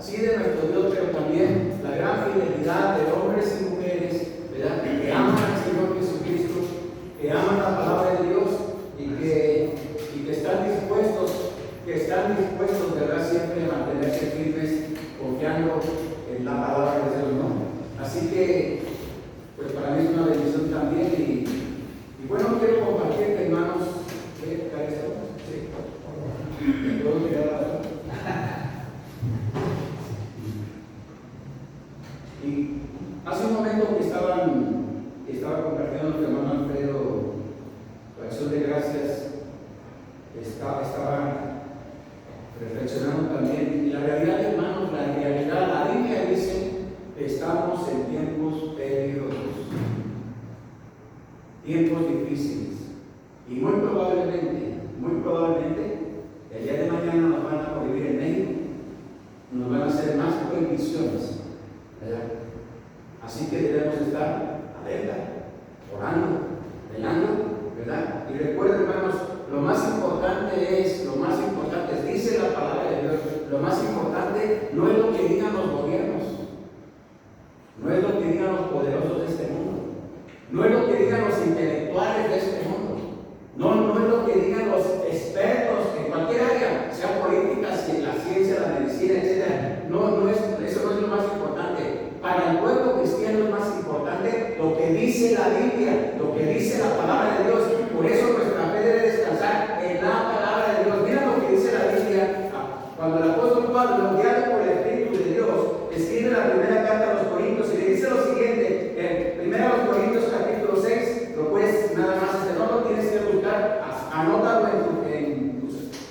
Sí, de nuestro Dios, pero también la gran fidelidad de hombres y mujeres, ¿verdad? Que aman al Señor Jesucristo, que aman la palabra de Dios y que están dispuestos, ¿verdad? Siempre a mantenerse firmes, confiando en la palabra de Dios, ¿no? Así que, pues para mí es una bendición también y bueno, quiero compartir, hermanos, ¿qué tal esto? Sí. ¿Puedo mirar la verdad? Y hace un momento que estaba compartiendo con mi hermano Alfredo la acción de gracias, estaba reflexionando también. Y la realidad, hermanos, la Biblia dice: estamos en tiempos peligrosos, tiempos difíciles. Y muy probablemente, el día de mañana nos van a prohibir en México, nos van a hacer más prohibiciones, ¿verdad? Así que debemos estar alerta, orando, velando, ¿verdad? Y recuerden, hermanos, lo más importante, dice la palabra de Dios, lo más importante no es lo que digan los gobiernos, no es lo que digan los poderosos de este mundo, no es lo que digan los intelectuales de este mundo, no es lo que digan los expertos en cualquier área, sea política, la ciencia, la medicina, etc. Eso no es lo más importante. Para el pueblo cristiano es más importante lo que dice la Biblia, lo que dice la palabra de Dios. Por eso nuestra fe debe descansar en la palabra de Dios. Mira lo que dice la Biblia. Cuando el apóstol Pablo, guiado por el Espíritu de Dios, escribe la primera carta a los Corintios y le dice lo siguiente, en 1 Corintios capítulo 6, lo puedes nada más, no lo tienes que buscar, anótalo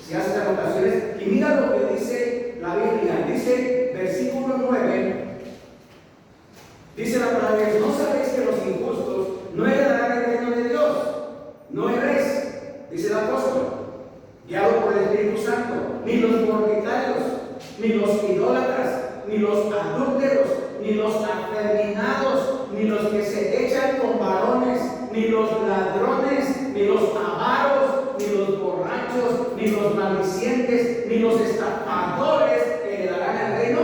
si haces anotaciones, y mira lo que dice la Biblia. Dice, versículo 9, dice la palabra de Dios: ¿no sabéis que los injustos no heredarán el reino de Dios? No erréis, dice el apóstol, guiado por el Espíritu Santo, ni los fornicarios, ni los idólatras, ni los adúlteros, ni los afeminados, ni los que se echan con varones, ni los ladrones, ni los avaros, ni los borrachos, ni los maldicientes, ni los estafadores heredarán el reino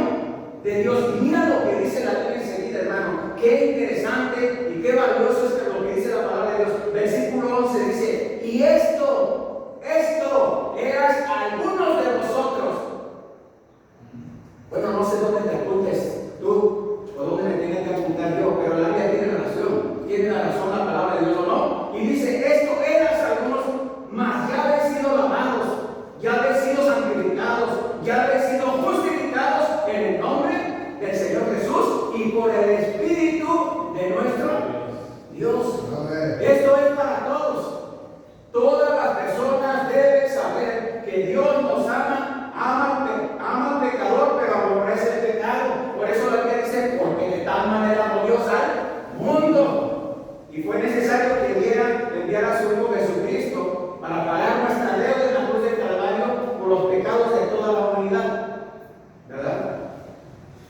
de Dios. Y mira lo que dice la Biblia enseguida, hermano. Qué interesante y qué valioso es lo que dice la palabra de Dios. Versículo 11 dice: y esto eras algunos de vosotros. Bueno, no sé dónde te apuntes tú o dónde me tenga que apuntar yo, pero la Biblia tiene la razón la palabra de Dios, ¿o no? Y dice: esto eras algunos, mas ya habéis sido lavados, ya habéis sido santificados, ya habéis sido justificados en el nombre del Señor Jesús y por el Espíritu de nuestro Dios. Esto es para todos. Todas las personas deben saber que Dios nos ama al pecador, pero aborrece el pecado. Por eso la Biblia dice: porque de tal manera amó Dios al mundo. Y fue necesario que enviara a su Hijo Jesucristo para pagar nuestra deuda en la cruz del Calvario por los pecados de toda la humanidad, ¿verdad?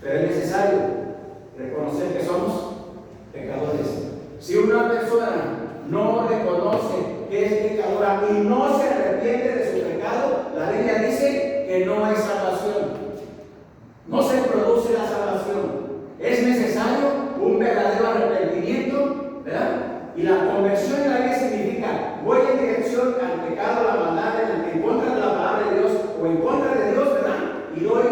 Pero es necesario reconocer que somos pecadores. Si una persona no reconoce que es pecadora y no se arrepiente de su pecado, la Biblia dice que no hay salvación. No se produce la salvación. Es necesario un verdadero arrepentimiento, ¿verdad? Y la conversión en la Biblia significa: voy en dirección al pecado, a la maldad, en contra de la palabra de Dios o en contra de Dios, ¿verdad? Y hoy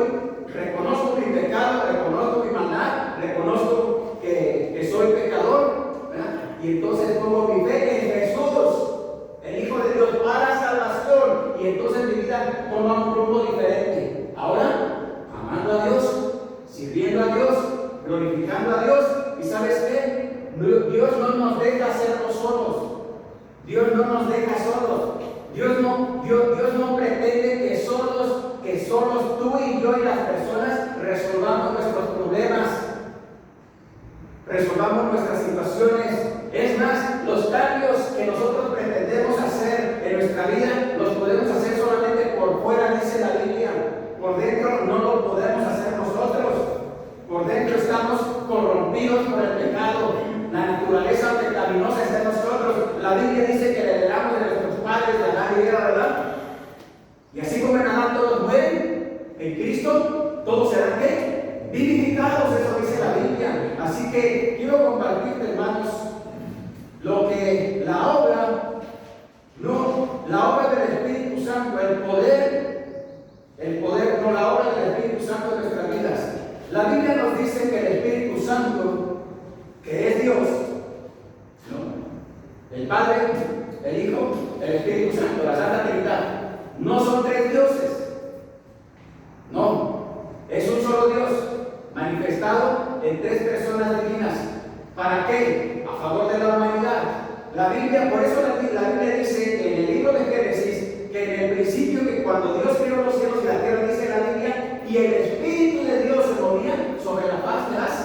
reconozco mi pecado, reconozco mi maldad, reconozco que soy pecador, ¿verdad? Y entonces pongo mi fe en Jesús, el Hijo de Dios, para salvación, y entonces mi vida toma un rumbo diferente. Ahora, amando a Dios, sirviendo a Dios, glorificando a Dios. ¿Y sabes qué? Dios no nos deja hacerlo solos. Dios no nos deja solos. Dios no pretende que solos tú y yo y las personas resolvamos nuestros problemas, resolvamos nuestras situaciones. Es más, los cambios que nosotros pretendemos hacer en nuestra vida los podemos hacer solamente por fuera, dice la Biblia. Por dentro no lo podemos hacer nosotros. Por dentro estamos corrompidos por el pecado. La naturaleza pecaminosa está en nosotros. La Biblia dice que le heredamos de nuestros padres, de Adán y Eva, ¿verdad? Y así como en Adán todos mueren, en Cristo todos serán ¿qué? Vivificados, eso dice la Biblia. Así que quiero compartirte, hermanos, lo que la obra del Espíritu Santo, el poder, no la obra del Espíritu Santo en nuestras vidas. La Biblia nos dice que el Espíritu Santo, que es Dios, ¿no? El Padre, el Hijo, el Espíritu Santo, la Santa Trinidad, no son tres dioses, no, es un solo Dios, manifestado en tres personas divinas. ¿Para qué? A favor de la humanidad. La Biblia, por eso la Biblia dice en el libro de Génesis que en el principio, que cuando Dios creó los cielos y la tierra, dice la Biblia, y el Espíritu de Dios se movía sobre la faz de las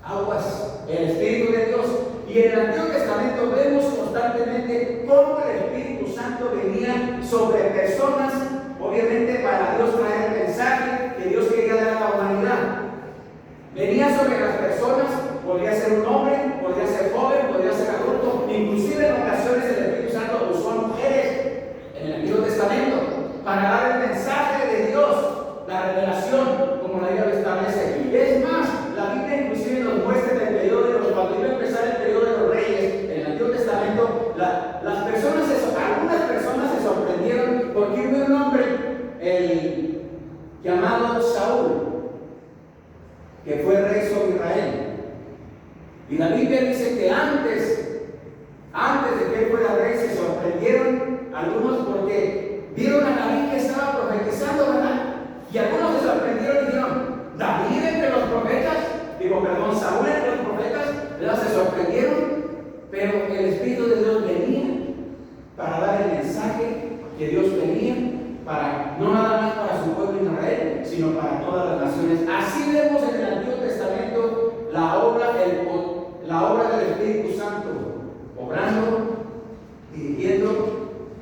aguas. El Espíritu de Dios. Y en el Antiguo Testamento vemos constantemente cómo el Espíritu Santo venía sobre personas, obviamente para Dios traer el mensaje que Dios quería dar a la humanidad. Venía sobre las personas, podría ser un hombre, podría ser joven, podría ser adulto, inclusive en ocasiones el Espíritu Santo usó a mujeres en el Antiguo Testamento para dar el mensaje de Dios, la revelación, como la Biblia lo establece. Y es más, la Biblia inclusive nos muestra en el periodo de los, cuando iba a empezar el periodo de los reyes, en el Antiguo Testamento, algunas personas se sorprendieron porque hubo un hombre, el llamado Saúl, que fue rey sobre Israel. Y la Biblia dice que antes de que él fuera rey, se sorprendieron algunos porque vieron a David que estaba profetizando, ¿verdad? Y algunos se sorprendieron y dijeron, David entre los profetas, Saúl entre los profetas, se sorprendieron, pero el Espíritu de Dios venía para dar el mensaje que Dios tenía, no nada más para su pueblo Israel, sino para todas las naciones. Así vemos en el Antiguo Testamento la obra del Espíritu Santo, obrando, dirigiendo,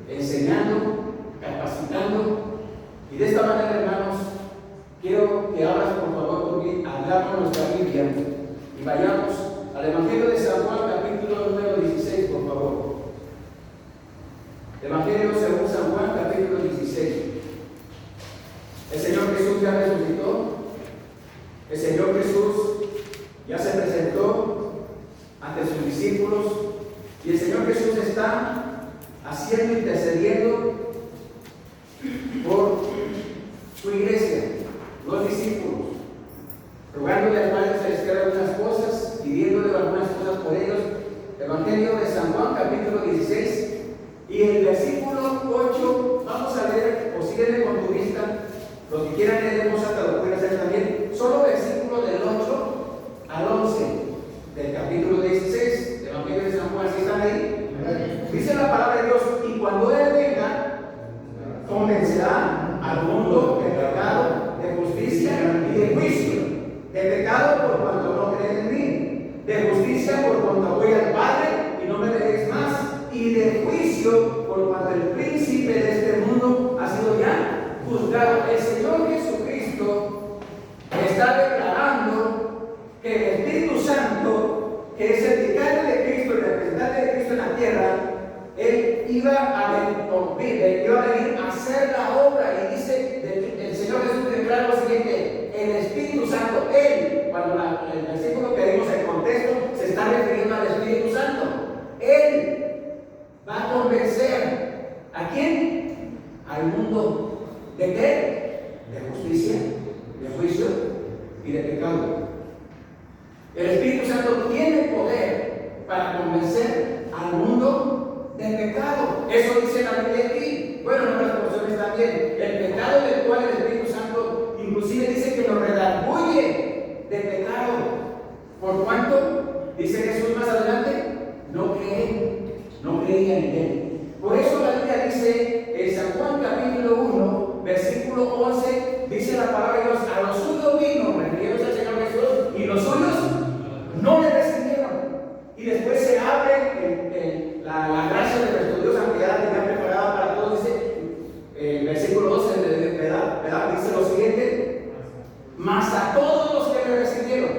enseñando, capacitando. Y de esta manera, hermanos, quiero que abras por favor conmigo, abramos nuestra Biblia y vayamos al Evangelio de San Juan, capítulo número 16, por favor. Evangelio según San Juan, capítulo 16. El Señor Jesús ya resucitó. El Señor Jesús ya se presentó ante sus discípulos. Y el Señor Jesús está haciendo, intercediendo por su iglesia, los discípulos, rogándole al Padre Celestial algunas cosas, pidiéndole algunas cosas por ellos. Evangelio de San Juan, capítulo 16. Y el versículo 8, vamos a leer, o sígueme con tu vista, los que quieran leer en voz alta lo pueden hacer también, solo versículo del 8 al 11 del capítulo 16 del Evangelio de San Juan. ¿Sí están ahí? Dice la palabra de Dios, y cuando Él venga, convencerá al mundo de pecado, de justicia y de juicio. De pecado por cuanto no creen en mí, de justicia por cuanto voy al Padre y no me veréis más, y de juicio por cuanto el príncipe de este mundo ha sido ya juzgado. El Señor Jesucristo está declarando que el Espíritu Santo, que es el vicario de Cristo, el representante de Cristo en la tierra, Él iba a venir a hacer la obra. Y dice, el Señor Jesús declara lo siguiente: el Espíritu Santo, Él, cuando el versículo que dimos en contexto se está refiriendo al Espíritu Santo, Él va a convencer ¿a quién? Al mundo. ¿De qué? De justicia, de juicio y de pecado. El Espíritu Santo tiene poder para convencer al mundo de pecado. Eso dice la Biblia aquí. Bueno, en otras porciones también. El pecado del cual el Espíritu Santo inclusive dice que nos redarguye de pecado. ¿Por cuánto? Dice Jesús más adelante, no creían en Él. Por eso la Biblia dice en San Juan capítulo 1, versículo 11, dice la palabra de Dios: a los suyos vino, refiriéndose al Señor Jesús, y los suyos no le recibieron. Y después se abre la gracia de nuestro Dios, aunque ya la tenía preparada para todos. Dice el versículo 12, dice lo siguiente: mas a todos los que le recibieron,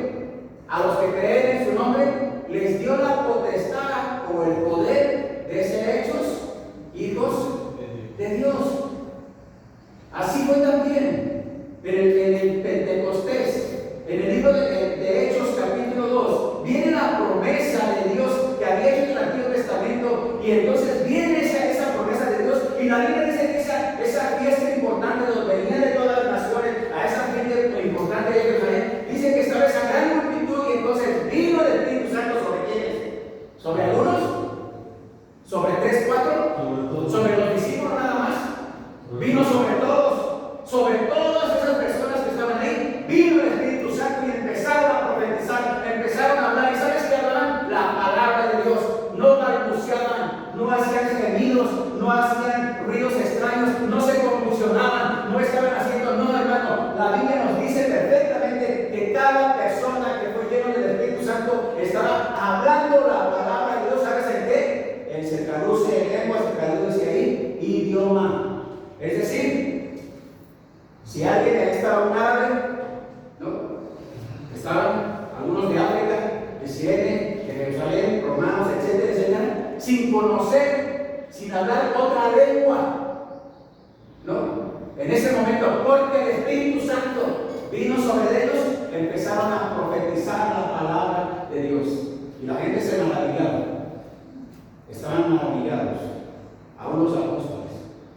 a los que creen en su nombre, les dio la potestad o el poder de ser hechos hijos de Dios. Así fue también en en el libro de Hechos capítulo 2, viene la promesa de Dios que había hecho en el Antiguo Testamento, y entonces viene esa promesa de Dios, y la Biblia dice que esa fiesta importante donde venían de todas las naciones, a esa fiesta importante de Jerusalén, dice que estaba esa gran multitud, y entonces vino el Espíritu Santo sobre quiénes, sobre algunos, sobre 3, 4, sobre los discípulos nada más, vino sobre todos, sobre todas esas personas que estaban ahí, vino el Espíritu Santo y empezaron a profetizar, empezaron a hablar. ¿Y sabes qué hablaban? La palabra de Dios. No balbuceaban, no hacían gemidos, no hacían ruidos extraños, no se convulsionaban, no estaban haciendo, no, hermano. La Biblia nos dice perfectamente que cada persona que fue lleno del Espíritu Santo estaba hablando la palabra de Dios. ¿Sabes en qué? Se traduce en lengua, se traduce ahí, idioma. Es decir, si alguien estaba un árabe, ¿no? Estaban algunos de África, de Sirene, de Jerusalén, romanos, etcétera, etcétera, sin conocer, sin hablar otra lengua, ¿no? En ese momento, porque el Espíritu Santo vino sobre ellos, empezaron a profetizar la palabra de Dios. Y la gente se maravillaba. Estaban maravillados, aún los apóstoles.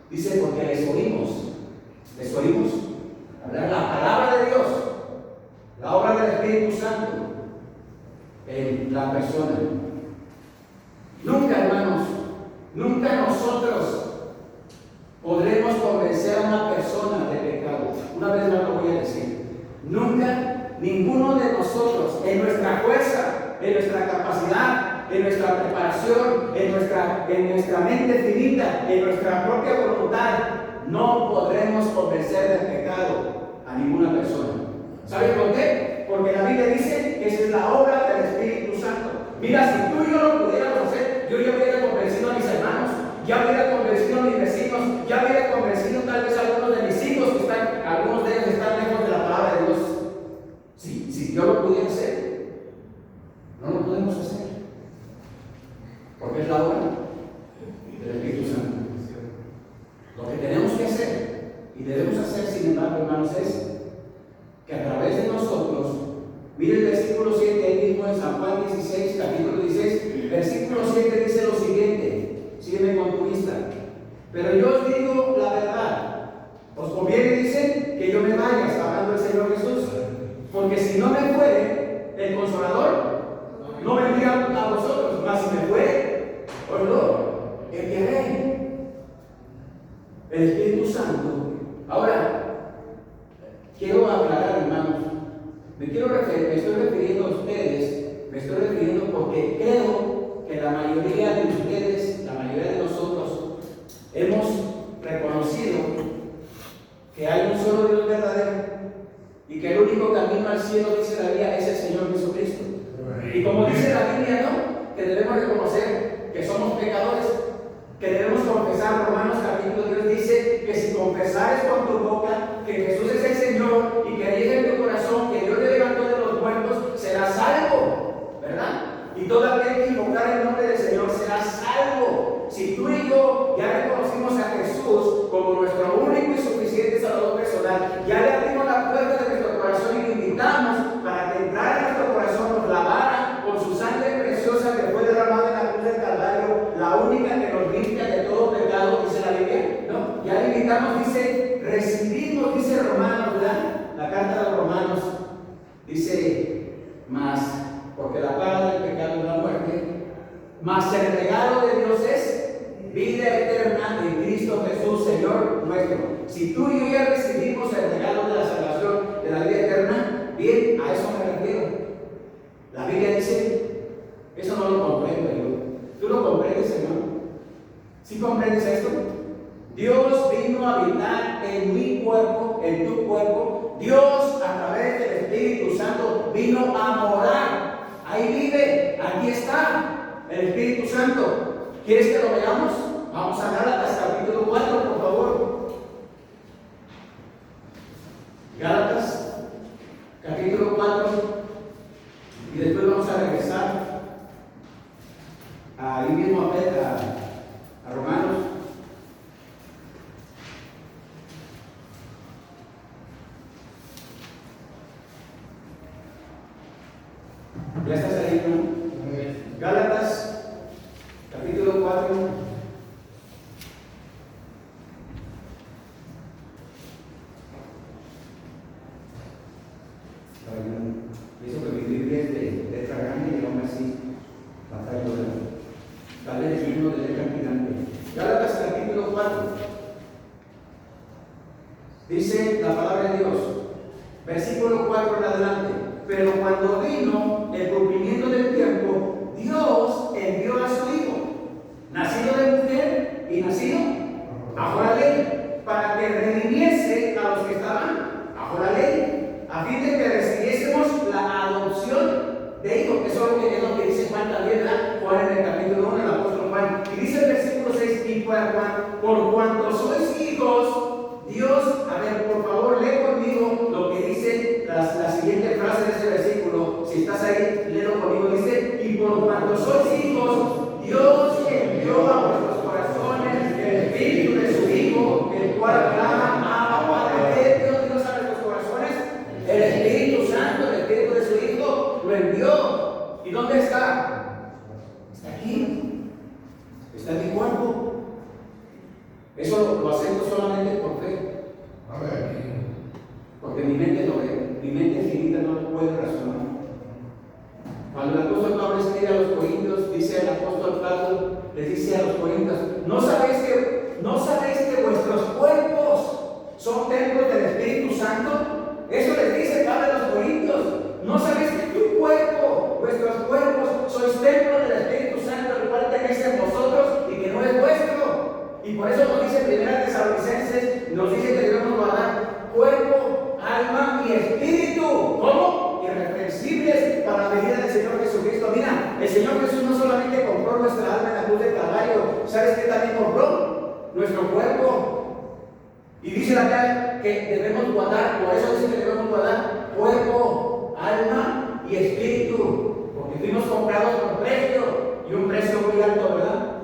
Dice, porque les oímos hablar la palabra de Dios, la obra del Espíritu Santo en la persona. Nunca, hermanos, nunca nosotros podremos convencer a una persona de pecado. Una vez más lo voy a decir. Nunca, ninguno de nosotros, en nuestra fuerza, en nuestra capacidad, en nuestra preparación, en nuestra mente finita, en nuestra propia voluntad, no podremos convencer del pecado a ninguna persona. ¿Sabes por qué? Porque la Biblia dice que esa es la obra del Espíritu Santo. Mira, si tú y yo lo pudiéramos hacer, yo ya hubiera convencido a mis hermanos, ya hubiera convencido a mis vecinos, ya hubiera convencido tal vez a algunos de mis hijos que algunos de ellos están lejos de la palabra de Dios. Si yo lo pudiera hacer, no lo podemos hacer. Porque es la obra del Espíritu Santo. Lo que tenemos que hacer y debemos hacer, sin embargo, hermanos, es que a través de nosotros, mire el versículo 7, ahí mismo en San Juan 16, capítulo 16, versículo 7 dice lo siguiente, sígueme con tu vista. Pero yo os digo la verdad, os conviene, dice, que yo me vaya, está hablando el Señor Jesús, porque si no me fuere, el Consolador no vendría a vosotros, mas si me fuere, os lo enviaré. El Espíritu Santo. Ahora, quiero aclarar, hermanos, me estoy refiriendo a ustedes, me estoy refiriendo porque creo que la mayoría de ustedes, la mayoría de nosotros, hemos reconocido que hay un solo Dios verdadero y que el único camino al cielo, dice la Biblia, es el Señor Jesucristo. Y como dice la Biblia, ¿no? Que debemos reconocer que somos pecadores, que debemos confesar. Romanos capítulo 3 dice que si confesares con tu boca que Jesús es el Señor y que crees en tu corazón que Dios le levantó de los muertos, serás salvo, ¿verdad? Y todo aquel que invocar el nombre del Señor será salvo. Si tú y yo ya reconocimos a Jesús como nuestro único y suficiente Salvador personal, ya le abrimos la puerta de nuestro corazón y lo invitamos para que entrara en nuestro corazón, nos lavara con su sangre preciosa que fue derramada en la cruz del Calvario, la única que nos limpia de todo pecado, dice la Biblia, ¿no? Ya le invitamos, dice, recibimos, dice Romanos, ¿verdad? La carta de los Romanos dice, más, porque la paga del pecado es la muerte, mas el regalo de Dios es vida eterna en Cristo Jesús, Señor nuestro. Si tú y yo ya recibimos el regalo de la salvación, de la vida eterna, bien, a eso me refiero. La Biblia dice, eso no lo comprendo yo. ¿Tú lo comprendes, hermano? ¿Sí comprendes esto? Dios vino a habitar en mi cuerpo, en tu cuerpo. Dios, a través del Espíritu Santo, vino a morar. Ahí vive, aquí está el Espíritu Santo. ¿Quieres que lo veamos? Vamos a Gálatas capítulo 4, por favor. Gálatas capítulo 4. Y después vamos a regresar ahí mismo a Romanos. Y eso que mi Biblia es de letra grande y aún así batallo de tal vez el libro de letra gigante. Gálatas capítulo 4. Dice la palabra de Dios, versículo 4 en adelante. Pero cuando vino el cumplimiento del tiempo, Dios envió a su Hijo, nacido de mujer y nacido bajo la ley, para que redimiese a los que estaban bajo la ley, a fin de que recibiésemos la adopción de hijos. Eso es lo que dice Juan también, ¿verdad? Juan en el capítulo 1, el apóstol Juan. Y dice el versículo 6, y por cuanto sois hijos, Dios, a ver, por favor, lee conmigo lo que dice la siguiente frase de ese versículo. Si estás ahí, léelo conmigo. Dice, y por cuanto sois hijos, Dios envió a vuestros corazones el espíritu de su Hijo, el cual clama, Abba, Padre. ¿Qué dio Dios a nuestros corazones? El Espíritu Santo, el espíritu de su Hijo, lo envió. ¿Y dónde está? Está aquí. Está en mi cuerpo. Eso lo acepto solamente por fe. Porque mi mente no ve, mi mente finita no lo puede razonar. Cuando el apóstol Pablo escribe a los corintios, dice el apóstol Pablo, les dice a los corintios, ¿no sabéis que vuestros cuerpos son templos del Espíritu Santo? Eso les dice Pablo a los corintios. ¿No sabéis que tu cuerpo, vuestros cuerpos, sois templos del Espíritu Santo, el cual tenéis en vosotros y que no es vuestro? Y por eso nos dice Primera Tesalonicenses, nos dice que debemos guardar cuerpo, alma y espíritu. ¿Cómo? Irreprensibles para la venida del Señor Jesucristo. Mira, el Señor Jesús no solamente compró nuestra alma en la cruz del Calvario, ¿sabes qué también compró? Nuestro cuerpo. Y dice la Biblia que debemos guardar, por eso dice que debemos guardar cuerpo, alma y espíritu, porque fuimos comprados por precio, y un precio muy alto, ¿verdad?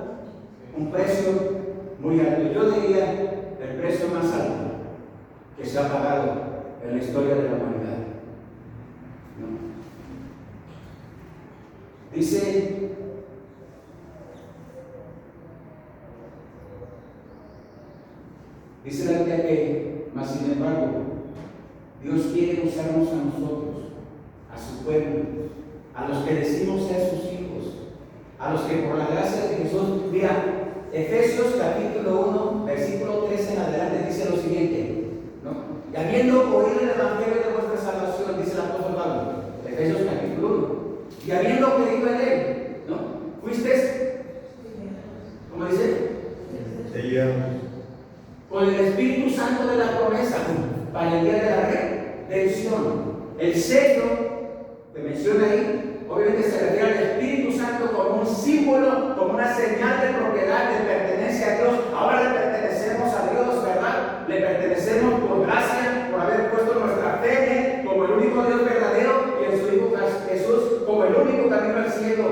Un precio muy alto. Yo diría el precio más alto que se ha pagado en la historia de la humanidad. ¿No? Dice la Biblia que, mas sin embargo, Dios quiere usarnos a nosotros, a su pueblo, a los que decimos ser sus hijos, a los que por la gracia de Jesús, mira, Efesios capítulo 1, versículo 13 en adelante dice lo siguiente, ¿no? Y habiendo oído el evangelio de vuestra salvación, dice el apóstol Pablo, Efesios capítulo 1, y habiendo creído en él, ¿no? Fuiste, ¿cómo dice? Con el Espíritu Santo de la promesa, para el día de la redención. El sello que menciona ahí, obviamente se refiere al Espíritu Santo como un símbolo, como una señal de propiedad, de pertenencia a Dios. Ahora le pertenecemos a Dios, ¿verdad? Le pertenecemos por gracia, por haber puesto nuestra fe como el único Dios verdadero y en su Hijo Jesús como el único camino al cielo.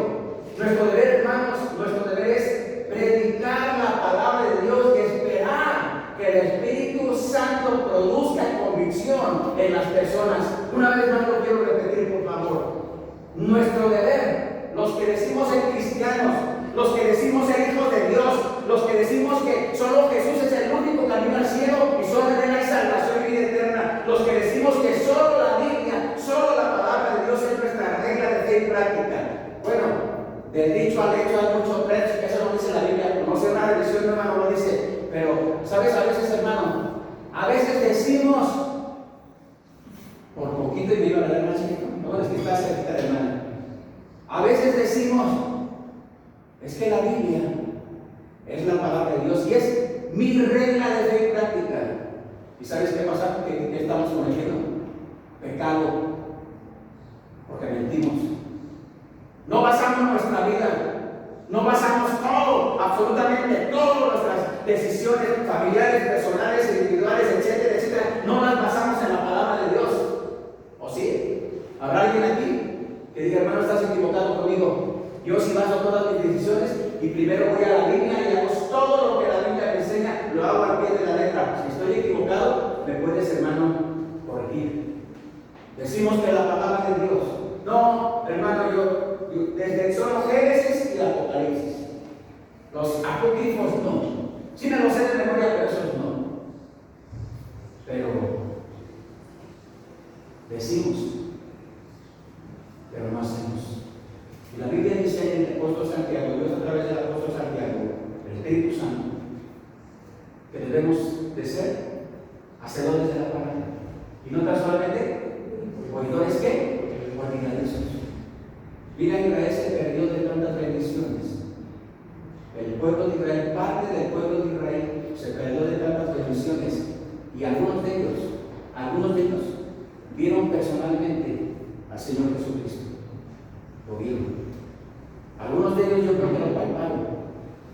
Nuestro deber, hermanos, nuestro deber es predicar la palabra de Dios y esperar que el Espíritu Santo produzca convicción en las personas. Una vez más lo quiero repetir, por favor. Nuestro deber, los que decimos ser cristianos, los que decimos ser hijos de Dios, los que decimos que solo Jesús es el único camino al cielo y solo en él hay salvación y vida eterna, los que decimos que solo la Biblia, solo la palabra de Dios es nuestra regla de fe y práctica. Bueno, del dicho al hecho hay mucho trecho, que eso no dice la Biblia, no sé una religión, hermano, no dice, pero, ¿sabes? A veces, hermano, a veces decimos, por poquito y me iba a dar más chico, no es que está cerquita de hermana. A veces decimos, es que la Biblia es la palabra de Dios y es mi regla de fe y práctica. ¿Y sabes qué pasa? ¿Qué estamos cometiendo? Pecado, porque mentimos. No basamos nuestra vida, no basamos todo, absolutamente todas nuestras decisiones familiares, personales, individuales, etcétera, etcétera, no las basamos en la palabra de Dios. ¿O sí? ¿Habrá alguien aquí que diga, hermano, estás equivocado conmigo? Yo sí baso todas mis decisiones y primero voy a la Biblia y hago todo lo que la Biblia me enseña, lo hago al pie de la letra. Si estoy equivocado, me puedes, hermano, corregir. Decimos que la palabra de Dios. No, hermano, yo desde solo Génesis y Apocalipsis. Los apócrifos no. Sí me lo sé de memoria, pero esos no. Pero decimos dice el apóstol Santiago, Dios a través del apóstol Santiago, el Espíritu Santo, que debemos de ser hacedores de la palabra. Y no tan solamente oidores, ¿qué? Olvidadizos. Mira, Israel se perdió de tantas bendiciones. El pueblo de Israel, parte del pueblo de Israel, se perdió de tantas bendiciones. Y algunos de ellos, vieron personalmente al Señor Jesucristo. Lo vieron. Algunos de ellos yo creo que lo palparon,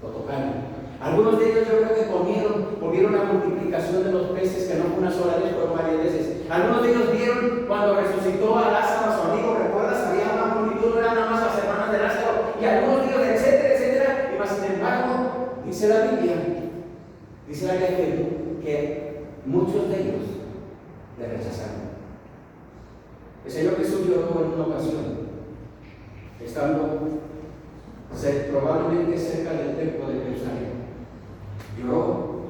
lo tocaron. Algunos de ellos yo creo que vieron la multiplicación de los peces, que no fue una sola vez, fueron varias veces. Algunos de ellos vieron cuando resucitó a Lázaro, a su amigo, ¿recuerdas? Había una multitud, no eran nada más las hermanas de Lázaro, y algunos de ellos, etcétera, etcétera. Y más sin embargo, dice la Biblia que muchos de ellos le rechazaron. El Señor Jesús lloró en una ocasión, estando probablemente cerca del templo de Jerusalén. Lloró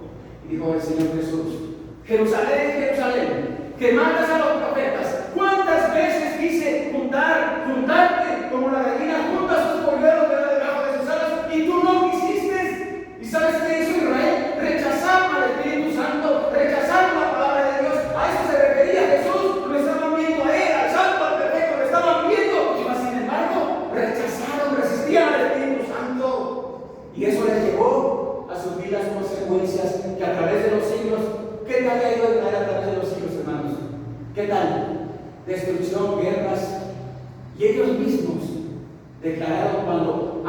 y dijo el Señor Jesús: Jerusalén, Jerusalén, que matas a los profetas. ¿Cuántas veces quise juntarte como la gallina junta a sus polluelos debajo de sus alas, y tú no quisiste? ¿Y sabes qué hizo Israel? Rechazaron al Espíritu Santo, rechazaron la palabra de Dios. A eso se refería Jesús. Lo estaban viendo a él, al santo, al perfecto, lo estaban viendo, y más sin embargo rechazaron, resistían al Espíritu Santo, y eso les llevó a sufrir las consecuencias que a través de los siglos. ¿Qué tal ha ido Israel a través de los siglos, hermanos? ¿Qué tal? Destrucción, guerras. Y ellos mismos declararon cuando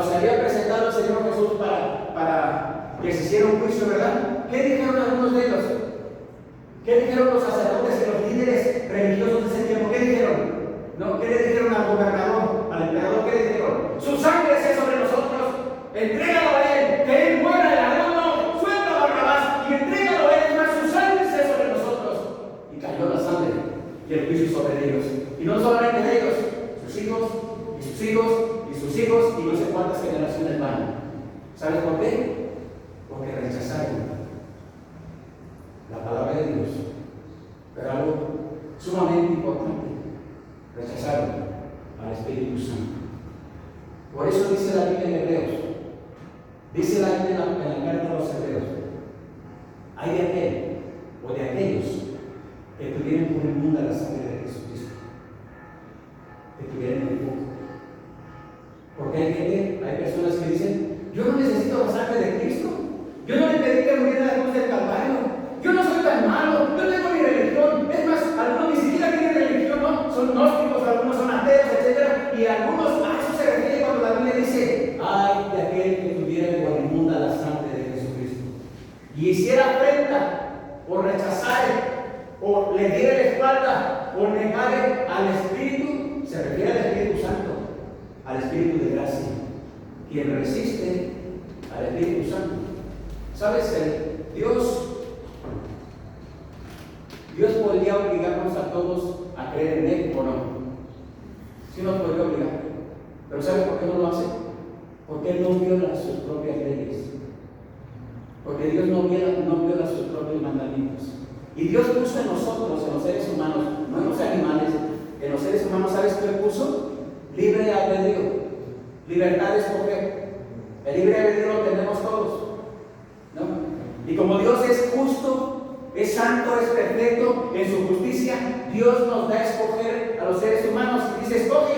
se había presentado el Señor Jesús para que se hiciera un juicio, ¿verdad? ¿Qué dijeron algunos de ellos? ¿Qué dijeron los sacerdotes y los líderes religiosos de ese tiempo? ¿Qué dijeron? ¿No? ¿Qué le dijeron al gobernador, al emperador? ¿Qué le dijeron? Su sangre sea sobre nosotros, entrégalo a él, que él muera, el ladrón no, suelta a Barrabás y entrégalo a él, más su sangre sea sobre nosotros. Y cayó la sangre y el juicio sobre ellos. Y no solamente de ellos, sus hijos, y sus hijos, y sus hijos, y no sé cuántas generaciones van. ¿Sabes por qué? Porque rechazaron la palabra de Dios. Pero algo sumamente importante: rechazaron al Espíritu Santo. Por eso dice la Biblia en Hebreos, dice la Biblia en la carta a los Hebreos: hay de aquel o de aquellos que tuvieron por inmunda la sangre de Jesucristo, que tuvieron el poco. Porque hay personas que dicen: yo no necesito la sangre de Cristo, yo no le pedí que muriera en la cruz del Calvario, yo no soy tan malo, yo tengo mi religión. Es más, algunos ni siquiera tienen religión, ¿no? Son gnósticos, algunos son ateos, etc. Y algunos, a eso se refiere cuando la Biblia dice: ay de aquel que tuviera por inmunda la sangre de Jesucristo, y hiciera afrenta, o rechazare, o le diera la espalda, o negare al Espíritu. Se refiere al Espíritu Santo, al Espíritu de gracia, quien resiste al Espíritu Santo. ¿Sabes? Dios podría obligarnos a todos a creer en Él, ¿o no? Sí nos podría obligar. Pero ¿sabes por qué no lo hace? Porque Él no viola sus propias leyes. Porque Dios no viola sus propios mandamientos. Y Dios puso en nosotros, en los seres humanos, no en los animales, en los seres humanos, ¿sabes qué puso? Libre albedrío, libertad de escoger. El libre albedrío lo tenemos todos, ¿no? Y como Dios es justo, es santo, es perfecto en su justicia, Dios nos da a escoger a los seres humanos y dice: escoge.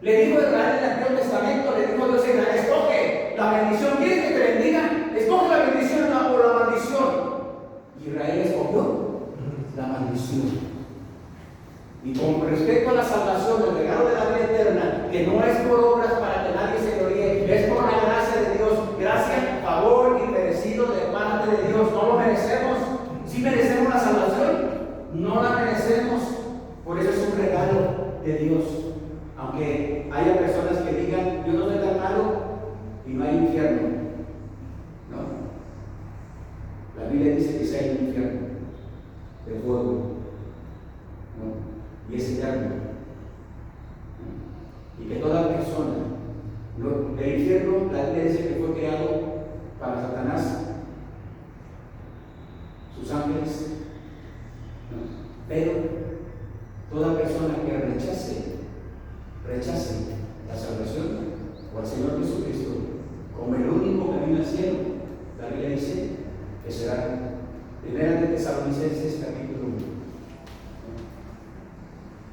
Le dijo a Israel en el Antiguo Testamento, le dijo Dios a Israel: escoge la bendición. ¿Quieres que te bendiga? Escoge la bendición o la maldición. Y Israel escogió la maldición. Y con respecto a la salvación, el regalo de la vida eterna, que no es por obras para que nadie se gloríe, es por la gracia de Dios, gracia, favor y merecido de parte de Dios. No lo merecemos. ¿Sí merecemos la salvación? No la merecemos. Por eso es un regalo de Dios. Aunque haya personas que digan: yo no soy tan malo y no hay infierno. No. La Biblia dice que sí hay un infierno de fuego, ¿no? Y es eterno. ¿No? Y que toda persona, el infierno, la Biblia dice que fue creado para Satanás, sus ángeles, ¿no? Pero toda persona que rechace rechacen la salvación o al Señor Jesucristo como el único camino al cielo, la Biblia dice que será Primera de Tesalonicenses capítulo 1.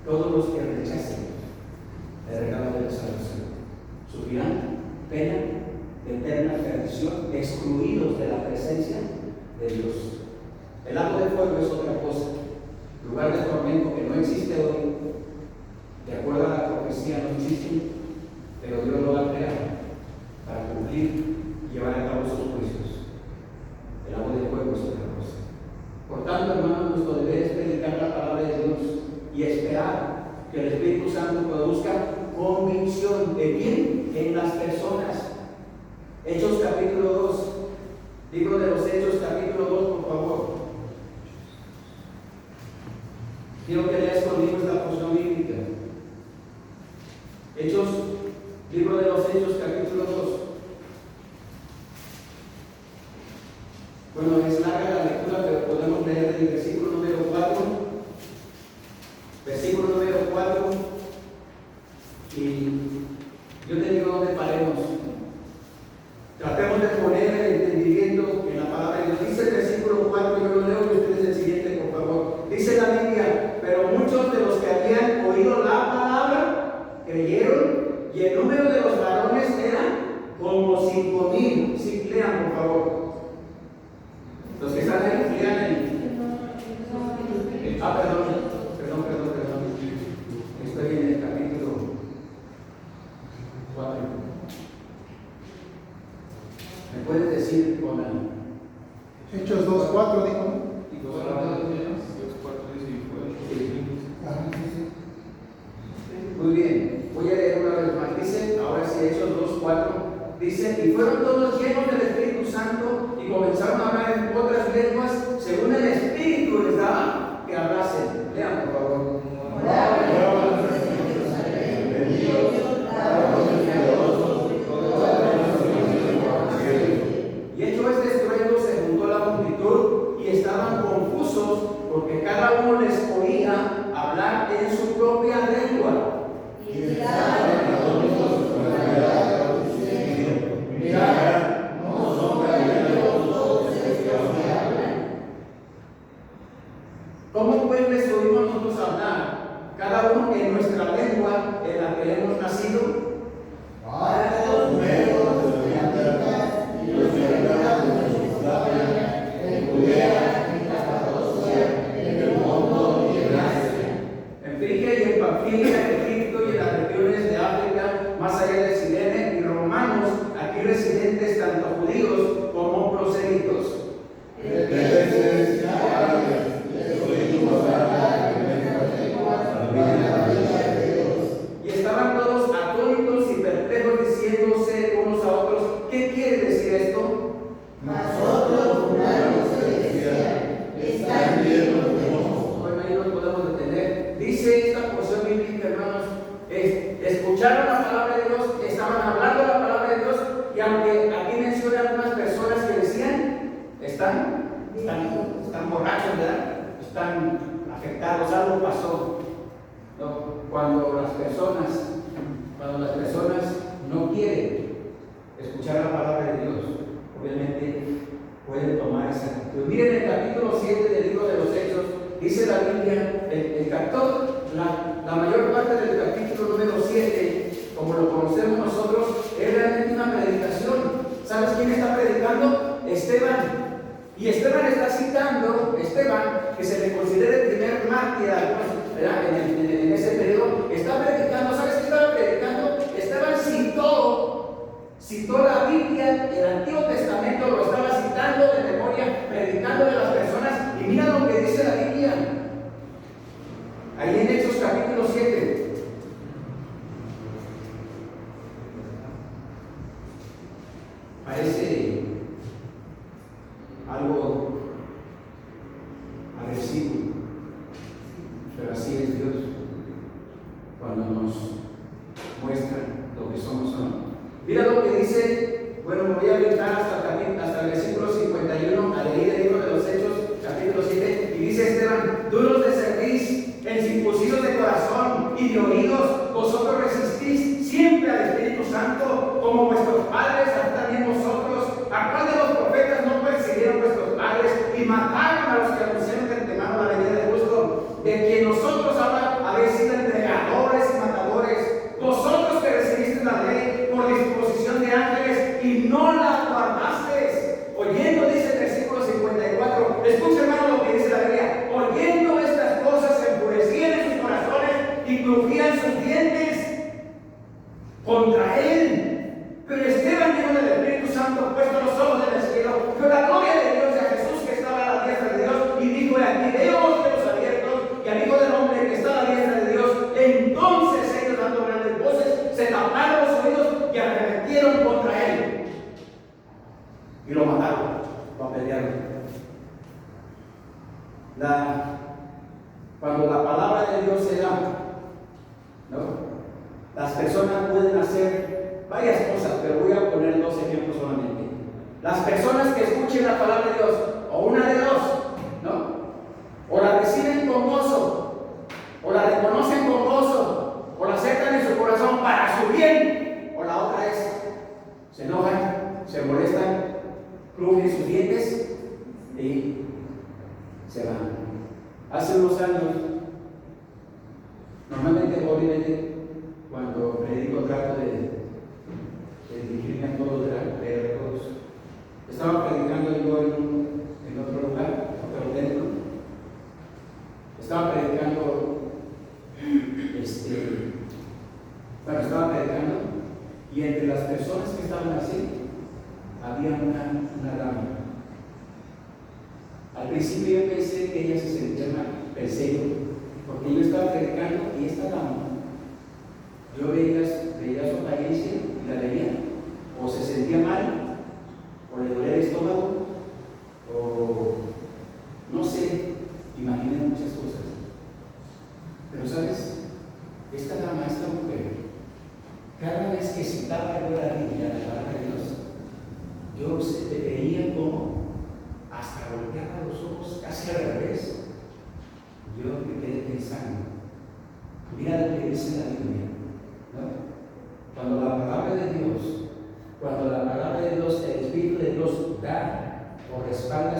Todos los que rechacen el regalo de la salvación sufrirán pena de eterna perdición, excluidos de la presencia de Dios. El lago de fuego es otra cosa, lugar de tormento que no existe hoy, de acuerdo a la profecía no existe, pero Dios lo va a crear para cumplir y llevar a cabo sus juicios. El lago de fuego es otra cosa. Por tanto, hermanos, nuestro deber es predicar la palabra de Dios y esperar que el Espíritu Santo produzca convicción de bien en las personas. Hechos capítulo 2, libro de los Hechos capítulo 2, por favor. Quiero que leas conmigo esta porción bíblica. Hechos, libro de los Hechos capítulo 2. Bueno, es larga la lectura, pero podemos leer el versículo número 4. Versículo número 4. Y yo te digo dónde paremos. Tratemos de poner el entendimiento en la palabra de Dios. Dice el versículo 4, yo lo leo y ustedes el siguiente, por favor. Dice la Biblia: pero muchos de los que habían oído la palabra creyeron, y el número de los varones era como 5,000. Sí, lean, por favor. Los que están ahí, lean el. Perdón. Estoy en el capítulo 4. ¿Me puedes decir con el Hechos 2:4 dijo? Muy bien, voy a leer una vez más. Dice, ahora sí, Hechos 2:4. Dice: y fueron todos llenos del Espíritu Santo y comenzaron a hablar en otras lenguas según el Espíritu les daba que hablasen. Lean, por favor. Y hecho este estruendo, se juntó la multitud y estaban confusos, porque cada uno les oía hablar en su propia lengua. ¿Cómo pues les oímos nosotros hablar? Cada uno en nuestra lengua en la que hemos nacido. En Frigia y en Panfilia, en Egipto y en las regiones de África, más allá de Cirene, y romanos, aquí residentes, tanto judíos como proselitos. Y estaban todos atónitos y perplejos, diciéndose unos a otros: ¿qué quiere decir esto? Bueno, ahí nos podemos detener. Dice esta porción bíblica, hermanos, escucharon la palabra de Dios, estaban hablando la palabra de Dios, y aunque aquí menciona algunas personas que decían, están borrachos, ¿verdad? Están afectados, algo pasó. ¿No? Cuando las personas no quieren escuchar la palabra de Dios, obviamente pueden tomar esa actitud. Miren el capítulo 7 del libro de los Hechos, dice la Biblia, la mayor parte del capítulo número 7, como lo conocemos nosotros, es realmente una predicación. ¿Sabes quién está predicando? Esteban. Y Esteban está citando, que se le considera el primer mártir, en ese periodo, está predicando. ¿Sabes qué estaba predicando? Esteban citó la Biblia, el Antiguo Testamento, lo estaba citando de memoria, predicando a las personas, y mira lo que dice la Biblia, ahí en Hechos capítulo 7. Parece algo agresivo, pero así es Dios cuando nos muestra lo que somos o no. Mira lo que dice, bueno, me voy a brincar hasta el versículo 51, a leer el libro de los Hechos, capítulo 7, y dice Esteban: duros de cerviz, encircuncisos de corazón y de oídos, vosotros resistís Cuando la palabra de Dios se da, ¿no? Las personas pueden hacer varias cosas, pero voy a poner 2 ejemplos solamente. Las personas que escuchen la palabra de Dios, o una de dos, ¿no? O la reciben con gozo, o la reconocen con gozo, o la aceptan en su corazón para su bien, o la otra es, se enojan, se molestan, crujen sus dientes y se van. Hace unos años, normalmente, obviamente, cuando predico trato de dirigirme a todos, de todos. Estaba predicando yo en otro lugar, otro templo. Estaba predicando, estaba predicando, y entre las personas que estaban así, había una dama. Al principio yo pensé que ella se sentía mal, pensé yo, porque yo estaba predicando y esta dama, yo veía su apariencia y la veía, o se sentía mal, o le dolía el estómago, o no sé, imaginé muchas cosas. Pero sabes, esta dama, esta mujer, cada vez que citaba yo la Biblia, la palabra de Dios, yo se veía como hasta volteaba los ojos casi al revés. Yo me quedé pensando, mira lo que dice la Biblia, ¿no? Cuando la palabra de Dios, el Espíritu de Dios da o respalda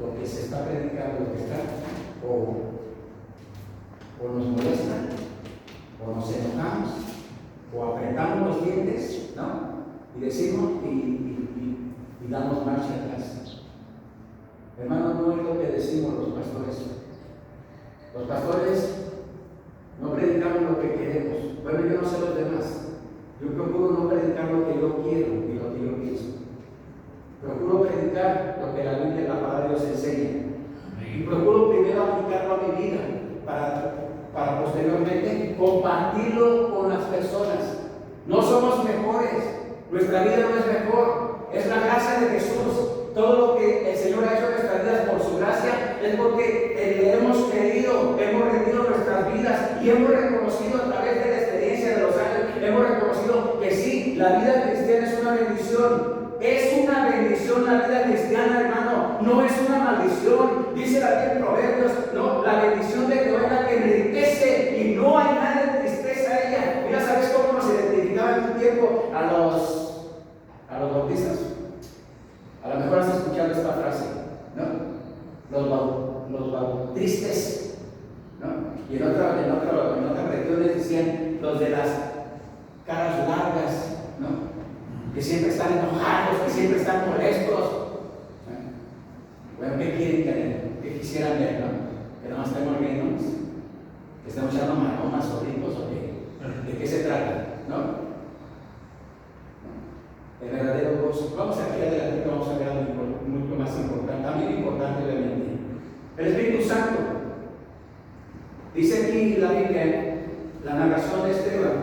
lo que se está predicando, lo que está, o nos molesta, o nos enojamos, o apretamos los dientes, ¿no? Y decimos y damos marcha atrás. Hermano, no es lo que decimos los pastores. Los pastores no predicamos lo que queremos. Bueno, yo no sé los demás. Yo procuro no predicar lo que yo quiero y lo que yo pienso. Procuro predicar lo que la Biblia, la palabra de Dios enseña. Y procuro primero aplicarlo a mi vida para posteriormente compartirlo con las personas. No somos mejores. Nuestra vida no es mejor. Es la gracia de Jesús. Todo lo que el Señor ha hecho en nuestras vidas por su gracia es porque le hemos creído, hemos rendido nuestras vidas y hemos reconocido a través de la experiencia de los años, hemos reconocido que sí, la vida cristiana es una bendición. Es una bendición la vida cristiana, hermano, no es una maldición. Dice la Biblia en Proverbios, no, la bendición de Jehová es la que enriquece y no hay nada de tristeza a ella. Mira, ¿sabes cómo nos identificaba en un tiempo a los bautistas? A lo mejor has escuchado esta frase, ¿no? Los bautristes, ¿no? Y en otras religiones decían los de las caras largas, ¿no? Que siempre están enojados, que siempre están molestos. Bueno, ¿qué quieren que quisieran ver, no? Que nada más estemos riéndonos, que estamos echando maromas o ricos o qué. ¿De qué se trata? ¿No? El verdadero gozo. Vamos aquí adelante, vamos a ver algo mucho más importante, también importante obviamente. El Espíritu Santo. Dice aquí la Biblia, la narración de Esteban,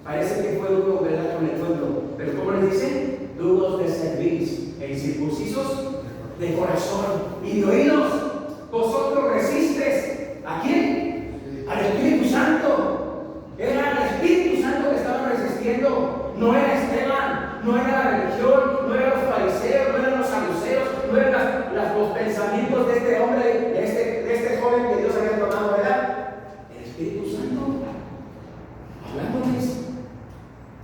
parece que fue duro, ¿verdad?, con el pueblo, pero ¿cómo les dice? Duros de cerviz e incircuncisos de corazón y de oídos. Vosotros resistes, ¿a quién? Al Espíritu Santo. Era el Espíritu Santo que estaban resistiendo, no era Esteban, no era la religión, no eran los fariseos, no eran los saduceos, no eran los pensamientos de este hombre, de este joven que Dios había tomado, ¿verdad? El Espíritu Santo, hablándoles.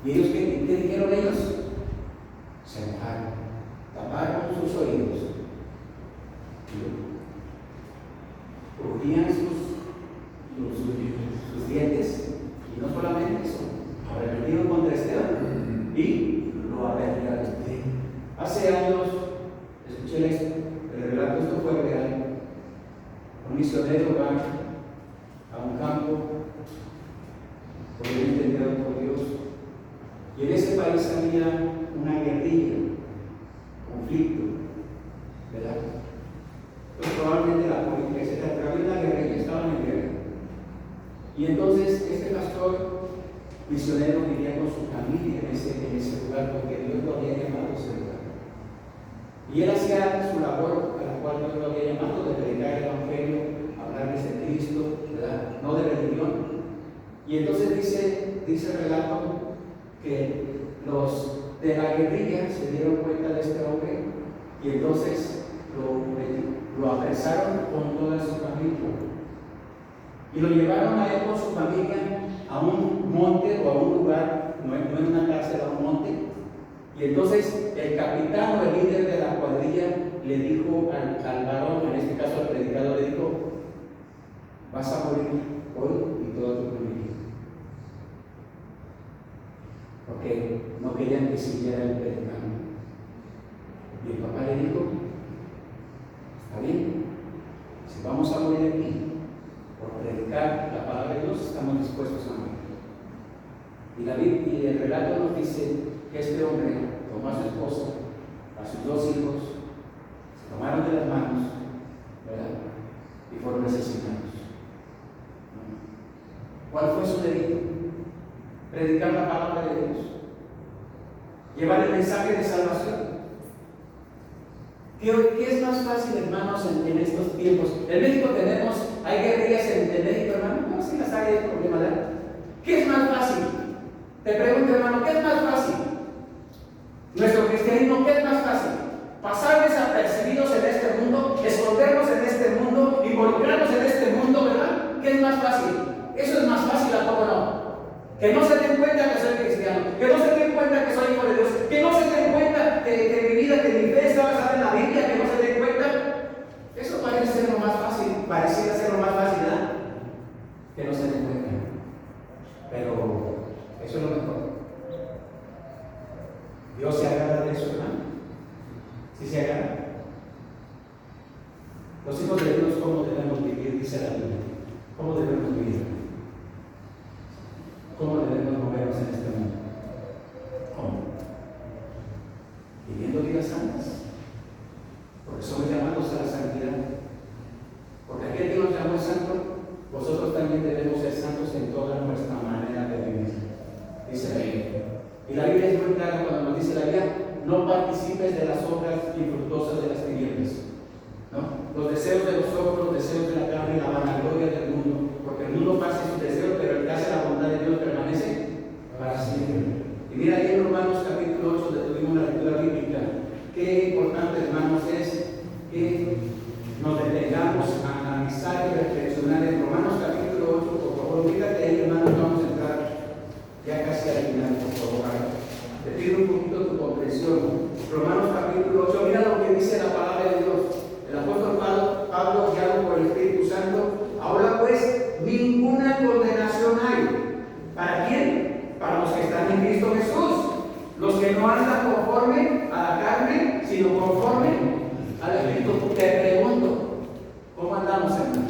¿Y ellos qué dijeron ellos? Se enojaron, taparon sus oídos, crujían sus dientes, y no solamente eso, arrepentieron contra Esteban y lo apedrearon. Hace años escuché el relato, esto fue real. Un misionero va a un campo, obviamente enviado por Dios, y en ese país había una guerrilla, conflicto, ¿verdad? Pues probablemente la política, etc. Pero había una guerrilla, estaban en guerra. Y entonces este pastor misionero vivía con su familia en ese lugar porque Dios lo había llamado a ese lugar. Y él hacía su labor a la cual Dios lo había llamado, de predicar el Evangelio Y entonces dice el relato que los de la guerrilla se dieron cuenta de este hombre y entonces lo apresaron con toda su familia. Y lo llevaron a él con su familia a un monte o a un lugar, no en una cárcel, a un monte. Y entonces el capitán o el líder de la cuadrilla le dijo al varón, en este caso al predicador, le dijo: vas a morir hoy y toda tu familia. Porque no querían que siguiera el predicando. Y el papá le dijo: está bien, si vamos a morir aquí por predicar la palabra de Dios, estamos dispuestos a morir. Y el relato nos dice que este hombre tomó a su esposa, a sus 2 hijos, se tomaron de las manos, ¿verdad? Y fueron asesinados. ¿Cuál fue su delito? Predicar la palabra de Dios, llevar el mensaje de salvación. ¿Qué es más fácil, hermanos, en estos tiempos? En México hay guerrillas en México, hermano. No, si las hay, hay problema, ¿verdad? ¿Qué es más fácil? Te pregunto, hermano, ¿qué es más fácil? Nuestro cristianismo, ¿qué es más fácil? Pasar desapercibidos en este mundo, escondernos en este mundo, involucrarnos en este mundo, ¿verdad? ¿Qué es más fácil? Eso es más fácil, ¿a poco no? Que no se den cuenta que soy cristiano, que no se den cuenta que soy hijo de Dios, que no se den cuenta que mi vida, que mi fe está basada en la Biblia, que no se den cuenta. Eso parece ser lo más fácil, pareciera ser lo más fácil, ¿verdad? Que no se den cuenta. Pero eso es lo mejor. Dios se agarra de eso, hermano. ¿Sí se agarra? Los hijos de Dios, ¿cómo debemos vivir? Dice la Biblia. ¿Cómo debemos vivir? ¿Cómo debemos movernos en este mundo? ¿Cómo? Viviendo vidas santas. Porque somos llamados a la santidad. Porque aquel que nos llamó santo, vosotros también debemos ser santos en toda nuestra manera de vivir. Dice la Biblia. Y la Biblia es muy clara cuando nos dice la Biblia: no participes de las obras infructuosas de las tinieblas. ¿No? Los deseos de los ojos, los deseos de la carne, la vanagloria del mundo. Porque el mundo pasa sus deseos, pero el que hace la voluntad de Dios permanece para siempre. Y mira ahí en Romanos capítulo 8, donde tuvimos la lectura bíblica, qué importante, hermanos, es que nos detengamos a analizar y reflexionar en Romanos capítulo 8, por favor. Fíjate ahí, hermanos, vamos a entrar ya casi al final, por favor. Te pido un poquito tu comprensión. Romanos capítulo 8, mira lo que dice la palabra de Dios. El apóstol Pablo, guiado por el Espíritu Santo: ahora pues, ninguna condenación hay. ¿Para quién? Para los que están en Cristo Jesús. Los que no andan conforme a la carne, sino conforme al Espíritu. Te pregunto, ¿cómo andamos, hermano?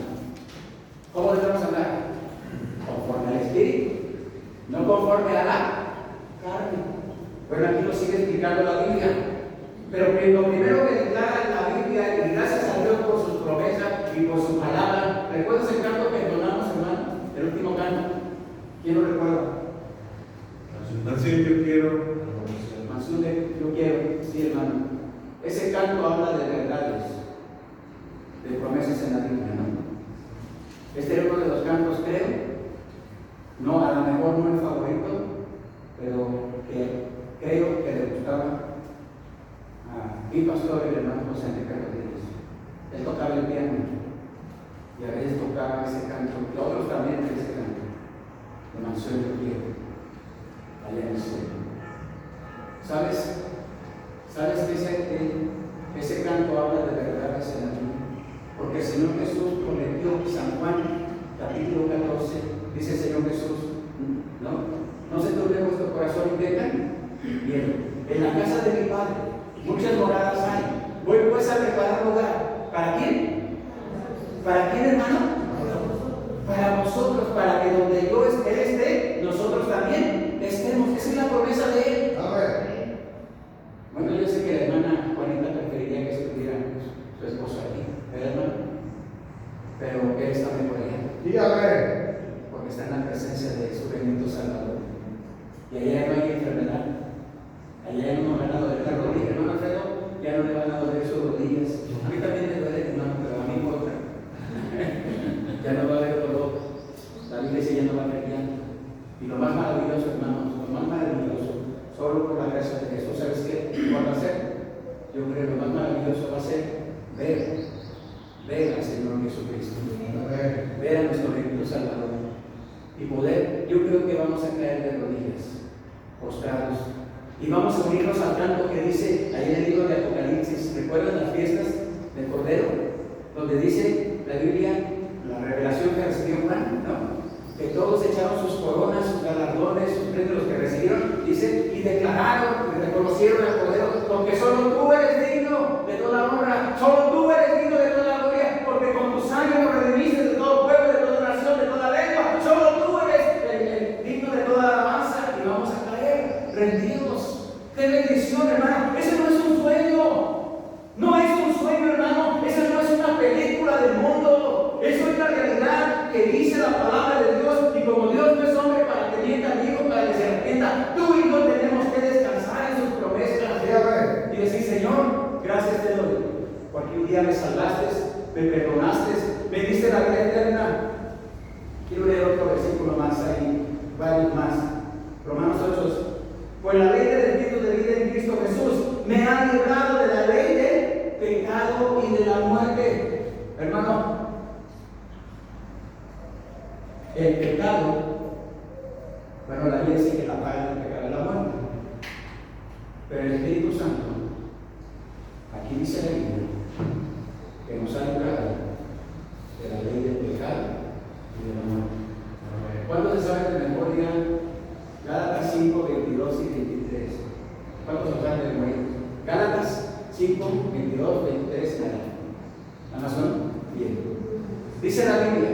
¿Cómo debemos andar? Conforme al Espíritu, no conforme a la carne. Bueno, aquí lo sigue explicando la Biblia. Pero que lo primero que declara la Biblia, y gracias a Dios por sus promesas y por su palabra. ¿Recuerdas el canto que entonamos, hermano? El último canto. ¿Quién lo recuerda? Mansión yo quiero. Mansión de yo quiero, sí, hermano. Ese canto habla de verdades, de promesas en la Biblia, ¿no? Este era uno de los cantos, creo, no, a lo mejor no el favorito, pero que creo que le gustaba a mi pastor, el hermano José Enrique Rodríguez. Él tocaba el piano y a veces tocaba ese canto, y otros también de ese canto, de Mansión yo quiero, allá en el cielo. ¿Sabes que ese canto habla de verdades en la Biblia? Porque el Señor Jesús prometió, San Juan capítulo 14, dice el Señor Jesús: no se turbe vuestro corazón y tengan miedo. En la casa de mi Padre muchas moradas hay. Voy pues a preparar lugar. ¿Para quién? ¿Para quién, hermano? Para vosotros, para que donde yo esté, nosotros también estemos. Esa es la promesa de Él. Bueno, yo sé que la hermana Juanita preferiría que estuviera su esposo aquí, ¿verdad, hermano? Pero Él está mejor allá. Dígame. Porque está en la presencia de su bendito Salvador. Y allá no hay enfermedad. Allá no me van a doler la rodilla, hermano Alfredo. Ya no le van a doler sus rodillas. A mí también me duele, hermano, pero a mí importa. Ya no va a haber dolor. La Biblia dice: ya no va a haber llanto. y poder, yo creo que vamos a caer de rodillas, postrados, y vamos a unirnos al canto que dice ahí en el libro de Apocalipsis. ¿Recuerdan las fiestas del Cordero? Donde dice la Biblia, la revelación que recibió Juan, ¿no? Que todos echaron sus coronas, sus galardones, sus premios, los que recibieron, dice, y declararon, y reconocieron al Cordero, porque solo tú eres digno de toda honra, solo tú eres digno de toda gloria, porque con tu sangre nos redimiste de todo pueblo, de toda nación, de toda lengua, solo tú eres el digno de toda alabanza, y vamos a caer rendidos. ¡Qué bendición, hermano! Ese no es un sueño, no es un sueño, hermano, esa no es una película del mundo, eso es la realidad que dice la palabra de Dios. Y como Dios no es hombre para que mienta, ni hijo para que se arrepienta, tú y yo tenemos que descansar en sus promesas y decir: Señor, gracias te doy, porque un día me salvaste, me perdonaste, me diste la vida eterna. Quiero leer otro versículo más ahí, varios más. Romanos 8. Pues la ley del Espíritu de vida en Cristo Jesús me ha librado de la ley del pecado y de la muerte. Hermano, el pecado, bueno, la ley dice que la paga del pecado es la muerte, pero el Espíritu Santo, aquí dice la Biblia, que nos ha librado de la ley del pecado y de la muerte. ¿Cuántos se saben de memoria Gálatas 5, 22 y 23? ¿Cuántos se saben de memoria? Gálatas 5, 22, 23. ¿Amazon? Bien. Dice la Biblia: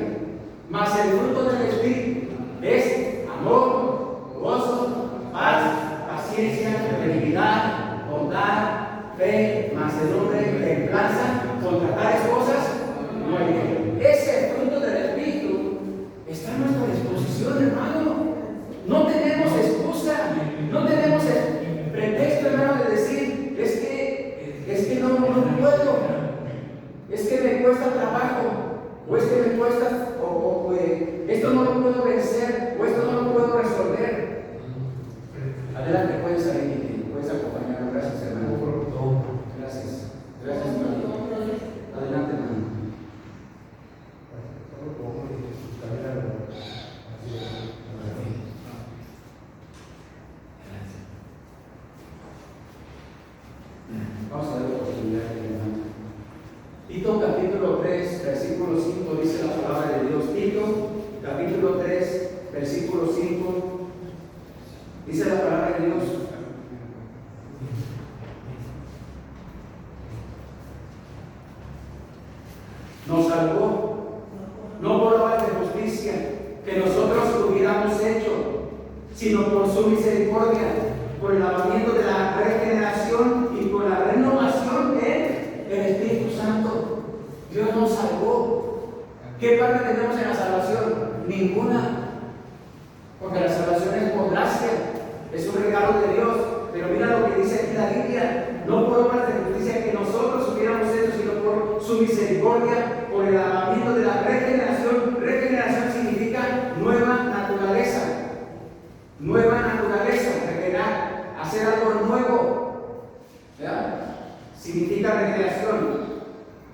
mas el fruto del Espíritu es amor, gozo, paz, paciencia, benignidad, bondad, fe, mansedumbre, templanza. Contra tales cosas no hay ley. Ese fruto del Espíritu está a nuestra disposición, hermano. No tenemos excusa, no tenemos pretexto, hermano, de decir: es que no puedo, es que me cuesta trabajo, o es que me cuesta, esto no lo puedo vencer, o esto no lo puedo resolver. Adelante, puedes salir, puedes acompañarnos. Gracias, hermano. Gracias, gracias, hermano. Adelante, hermano. Vamos a dar la oportunidad, hermano. Tito capítulo 3, versículo 5 dice la palabra de Dios. Tito capítulo 3, versículo 5 dice la palabra de Dios. Nos salvó, no por obras de justicia que nosotros hubiéramos hecho, sino por su misericordia, por el lavamiento de la regeneración y por la renovación del Espíritu Santo. Dios nos salvó. ¿Qué parte tenemos en la salvación? Ninguna. Porque la salvación es por gracia, es un regalo de Dios. Pero mira lo que dice aquí la Biblia: no por obras de justicia que nosotros hubiéramos hecho, sino por su misericordia, por el lavamiento de la regeneración. Regeneración significa nueva naturaleza. Nueva naturaleza, regenerar, hacer algo nuevo. ¿Verdad? Significa regeneración.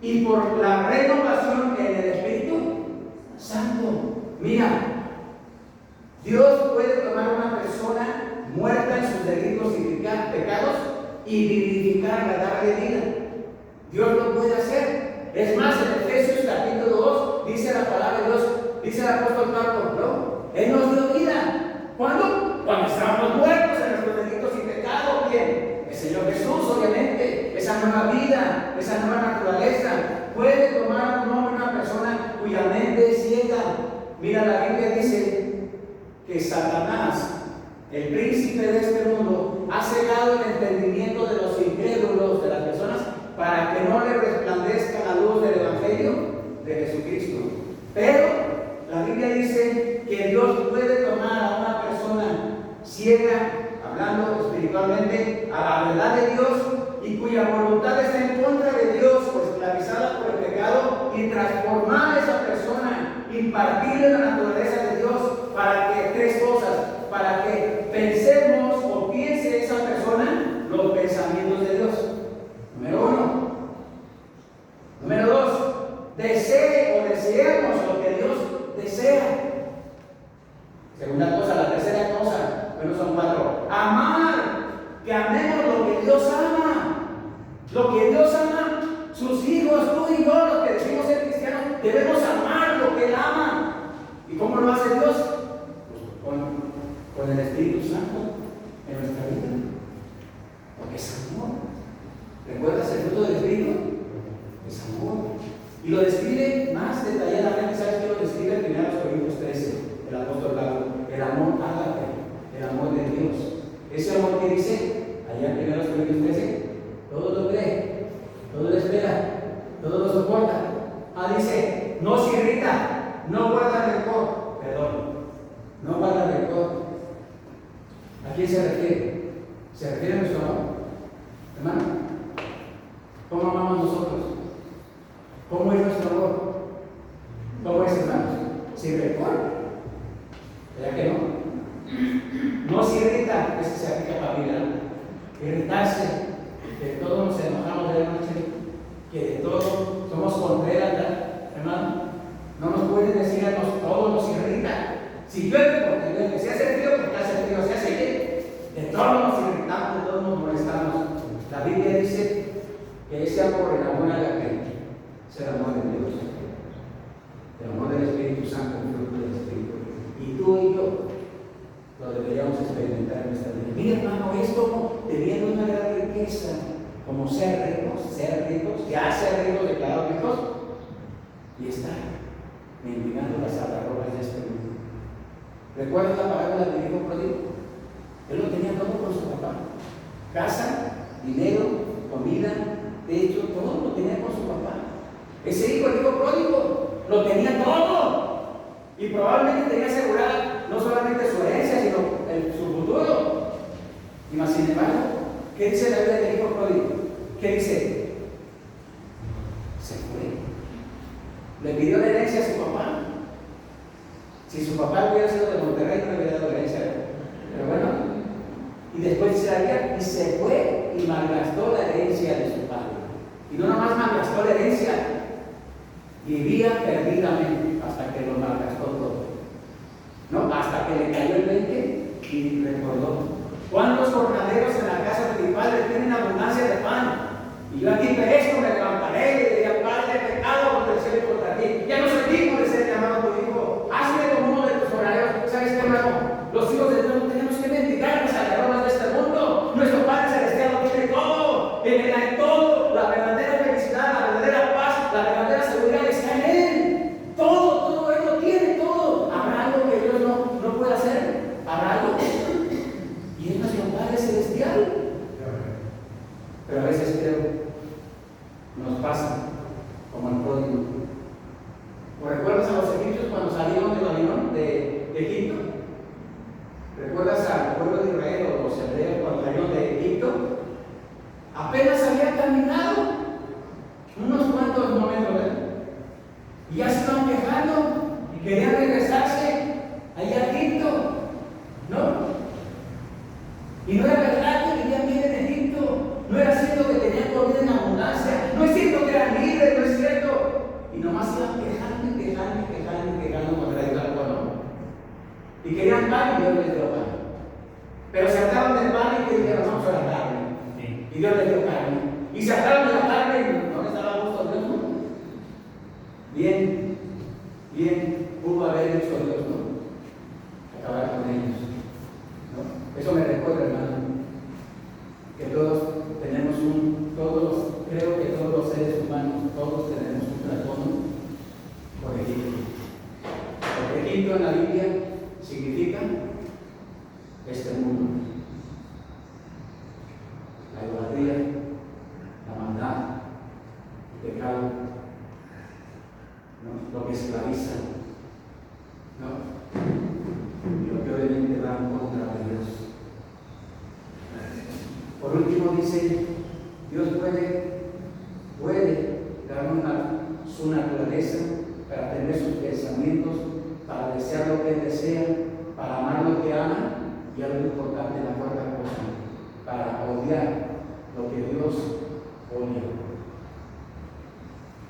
Y por la renovación en el Espíritu Santo. Mira, Dios puede tomar una persona muerta en sus delitos y pecados y vivificarla, darle vida. Dios lo puede hacer. Es más, en Efesios capítulo 2 dice la palabra de Dios, dice el apóstol Pablo, ¿no? Él nos dio vida. ¿Cuándo? Cuando estábamos muertos en nuestros delitos y pecados. ¿Quién? El Señor Jesús, obviamente. Esa nueva vida, esa nueva naturaleza puede tomar un hombre, una persona cuya mente es ciega. Mira, la Biblia dice que Satanás, el príncipe de este mundo, ha cegado el entendimiento de los incrédulos, de las personas, para que no le resplandezca la luz del Evangelio de Jesucristo. Pero la Biblia dice que Dios puede tomar a una persona ciega, hablando espiritualmente, a la verdad de Dios, y cuya voluntad está en contra de Dios, o esclavizada por el pecado, y transformar a esa persona, impartirle la naturaleza de Dios, para que tres cosas: para que pensemos o piense esa persona los pensamientos de Dios. Número 1. Número 2, desee o deseemos lo que Dios desea. Espíritu Santo en nuestra vida. Porque es amor. ¿Recuerdas el fruto del Espíritu? Es amor. Y lo describe más detalladamente. ¿Sabes qué lo describe en 1 Corintios 13? El apóstol Pablo. El amor ágape, el amor de Dios. Ese amor que dice, allá en 1 Corintios 13, todo lo cree, todo lo espera, todo lo soporta. Dice, no se irrita, no guarda rencor. Perdón, no guarda rencor. ¿A quién se refiere? ¿Se refiere a nuestro amor? Hermano, ¿cómo amamos nosotros? ¿Cómo es nuestro amor? ¿Cómo es, hermanos? Sin rencor. ¿Verdad que no? No se irrita, eso se aplica para vida. Irritarse, que todos nos enojamos de la noche, que de todo somos contreras, hermano. No nos pueden decir a nosotros, todos nos irrita. Si llueve, porque llueve. Si hace frío, porque hace frío. Si hace qué, de todos nos irritamos, de todos nos molestamos. La Biblia dice que ese amor, el amor ágape, es el amor de Dios. El amor del Espíritu Santo, el fruto del Espíritu. Y tú y yo lo deberíamos experimentar en nuestra vida. Mira, hermano, es como teniendo una gran riqueza, como ser ricos, ya ser ricos, declarados ricos, y estar mendigando las algarrobas de este mundo. ¿Recuerdas la parábola del hijo pródigo? Él lo tenía todo con su papá: casa, dinero, comida, techo, todo lo tenía con su papá. Ese hijo, el hijo pródigo, lo tenía todo. Y probablemente tenía asegurada no solamente su herencia, sino su futuro. Y más sin embargo, ¿qué dice la Biblia del hijo pródigo? ¿Qué dice? Se fue. Le pidió la herencia a su papá. Si su papá hubiera sido de Monterrey, no le hubiera dado herencia. Pero bueno, y después dice la Biblia, y se fue y malgastó la herencia de su padre. Y no nomás malgastó la herencia, vivía perdidamente hasta que lo malgastó todo. No, hasta que le cayó el 20 y recordó: ¿cuántos jornaleros en la casa de mi padre tienen abundancia de pan? Y yo aquí perezco, me levantaré y le diré: Padre, pecado contra el cielo y contra ti. Ya no soy digno de ser llamado tu hijo. Hazme como uno de tus jornaleros. ¿Sabes qué, hermano? Los hijos de Dios no tenemos que mendigar las algarrobas de este mundo. Nuestro Padre Celestial lo tiene todo. En él hay todo. La verdadera felicidad, la verdadera paz, la verdadera seguridad está en él. Todo él lo tiene, todo. ¿Habrá algo que Dios no pueda hacer? ¿Habrá algo? Y es nuestro Padre Celestial. Pero a veces creo nos pasa como el pródigo. ¿O recuerdas a los egipcios cuando salieron de Babilón, de Egipto? ¿Recuerdas al pueblo de Israel o los hebreos cuando salieron de Egipto? Apenas habían caminado unos cuantos momentos, ¿verdad? Y ya se estaban quejando y querían regresarse allá a Egipto, ¿no? Y no era verdad que vivían bien en Egipto. No era cierto que tenían comida en abundancia. No es cierto que eran libres, no es cierto. Y nomás iban quejando contra el pueblo. Y querían pan y Dios les dio pan. Pero se hartaron del pan y dijeron: vamos a la carne. Y Dios les dio carne. Y se hartaron de la carne y no les daba gusto a Dios, ¿no? Bien pudo haber hecho Dios, ¿no? Acabar con ellos, ¿no? Eso me recuerda, hermano, que creo que todos los seres humanos, todos tenemos un trasfondo por Egipto. Porque Egipto en la Biblia significa este mundo: la idolatría, la maldad, el pecado, ¿no? Lo que esclaviza, ¿no? Y lo que obviamente va en contra de Dios. Por último dice: Dios puede darnos su naturaleza para tener sus pensamientos, para desear lo que Él desea, para amar lo que ama, y algo importante, la cuarta cosa, para odiar lo que Dios odia.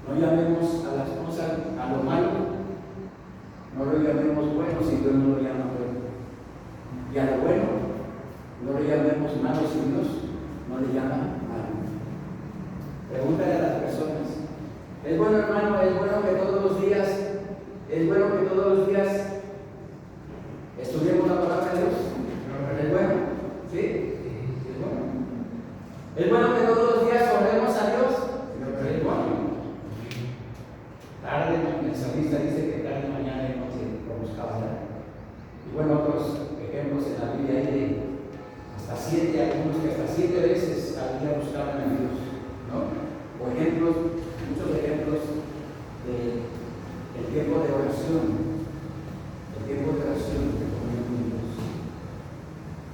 No llamemos a las cosas, a lo malo, no lo llamemos bueno si Dios no lo llama bueno. Y a lo bueno, no lo llamemos malo si Dios no le llama malo. Pregúntale a las personas: ¿es bueno, hermano? ¿Es bueno que todos los días estudiemos la palabra de Dios? tiempo de oración. El tiempo de oración de comunión con Dios.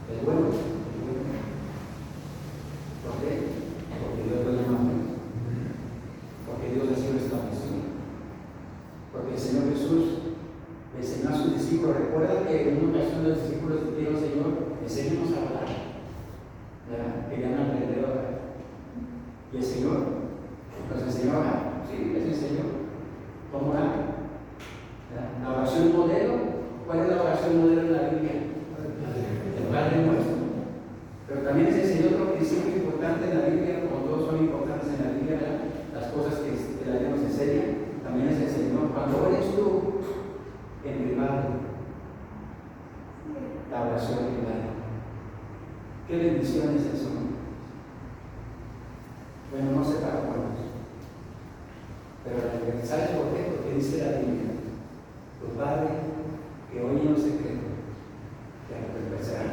Es bueno. ¿Por qué? Porque Dios lo llama bueno. Porque Dios así lo estableció. Porque el Señor Jesús le enseñó a sus discípulos. Recuerda que en una ocasión los discípulos le dijeron: Señor, enséñanos a hablar. Querían aprender a orar. Y el Señor nos enseñó a orar. Sí, les enseñó cómo orar. La oración modelo. ¿Cuál es la oración modelo en la Biblia? El Padre Nuestro. Pero también les enseñó otro principio importante en la Biblia, como todos son importantes en la Biblia, ¿verdad? Las cosas que la Biblia nos enseña. También les enseñó, cuando ores tú en privado, la oración privada. Qué bendiciones eso, ¿no? Bueno, no sé para cuántos. Pero ¿sabes por qué? Porque dice la Biblia: tu Padre que oye en secreto, te recompensará.